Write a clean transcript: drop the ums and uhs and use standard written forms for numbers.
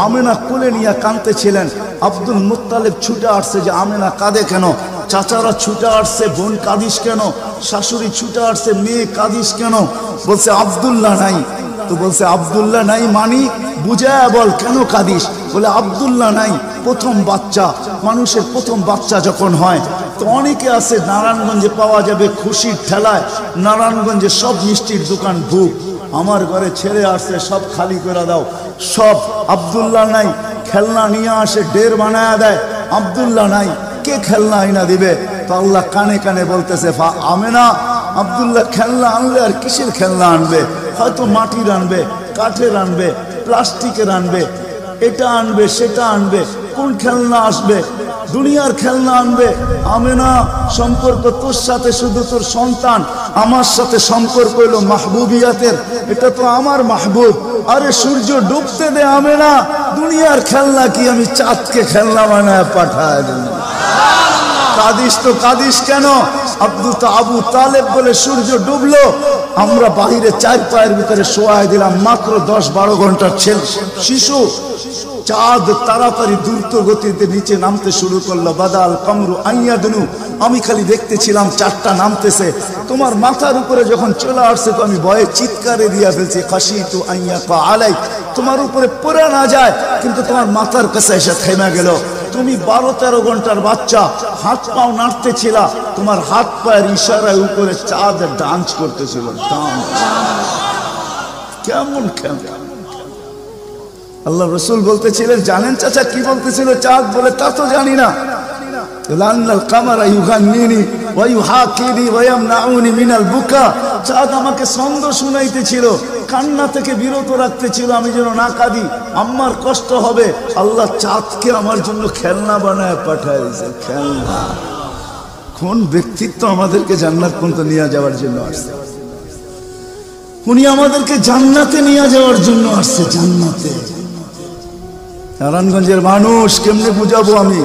আমেনা কোলে নিয়ে কাঁদতেছিলেন। Abdul Muttalib ছুটে আসছে যে আমেনা কাঁদে কেন, চাচারা ছুটে আসছে, বোন কাঁদিস কেন, শাশুড়ি ছুটে আসছে, মেয়ে কাঁদিস কেন? বলছে আব্দুল্লাহ নাই। তো বলছে আব্দুল্লাহ নাই মানি বুঝায় বল, কেন কাঁদিস? বলে আব্দুল্লাহ নাই, প্রথম বাচ্চা, মানুষের প্রথম বাচ্চা যখন হয় তো অনেকে আছে নারায়ণগঞ্জে পাওয়া যাবে খুশির ঠেলায়, নারায়ণগঞ্জে সব মিষ্টির দোকান ভুক, আমার ঘরে ছেড়ে আসছে সব খালি করে দাও, সব আব্দুল্লাহ নাই, খেলনা নিয়ে আসে ঢের বানায় দেয়, আব্দুল্লাহ নাই, কে খেলনা আইনা দিবে? তো আল্লাহ কানে কানে বলতেছে আমেনা, আব্দুল্লাহ খেলনা আনলে আর কিসের খেলনা আনবে? হয়তো মাটির আনবে, কাঠের আনবে, প্লাস্টিকের আনবে, এটা আনবে সেটা আনবে, কোন খেলনা আসবে? দুনিয়ার খেলনা আনবে। আমেনা, সম্পর্ক তোর সাথে শুধু তোর সন্তান, আমার সাথে সম্পর্ক হইল মাহবুবিয়াতের, এটা তো আমার মাহবুব। আরে সূর্য ডুবতে দে আমেনা, দুনিয়ার খেলনা কি আমি চাঁদকে খেলনা বানায় পাঠায় দেব? কাদিস তো কাদিস কেন? আবু তালেব বলে সূর্য ডুবলো, আমরা বাহিরে চার পায়ের ভিতরে শোয়াই দিলাম, মাত্র 10-12 ঘন্টার ছেলে শিশু, চাঁদ তাড়াতাড়ি দ্রুত গতিতে নিচে নামতে শুরু করলো। বাদাল কামরু আইয়াদনু, আমি খালি দেখতেছিলাম চারটা নামতেছে, তোমার মাথার উপরে যখন চলে আসছে তো আমি ভয়ে চিৎকারে দিয়া ফেলছি, খাশিতু আইয়াকা আলাই, তোমার উপরে পড়ে না যায়, কিন্তু তোমার মাথার কাছে এসে থেমে গেল। তুমি 12-13 ঘন্টার বাচ্চা, হাত পাও নাড়তেছিল, তোমার হাত পায়ের ইশারায় উপরে চাঁদ ডান্স করতেছিল, ডান্স। কেমন কেমন আল্লাহ রসুল বলতেছিলেন, জানেন চাচা কি বলতেছিল চাঁদ? বলে তা তো জানি না। চাঁদ আমাকে ছন্দ শুনাইতেছিল, কান্না থেকে বিরত রাখতেছিল, আমি যেন না কাঁদি, আমার কষ্ট হবে। আল্লাহ চাঁদকে আমার জন্য খেলনা বানায় পাঠায় দিয়েছে, খেলনা। কোন ব্যক্তিত্ব আমাদেরকে জান্নাত পর্যন্ত নিয়ে যাওয়ার জন্য আসছে? উনি আমাদেরকে জান্নাতে নিয়ে যাওয়ার জন্য আসছে, জান্নাতে। নারায়ণগঞ্জের মানুষ কেমনে বুঝাবো আমি?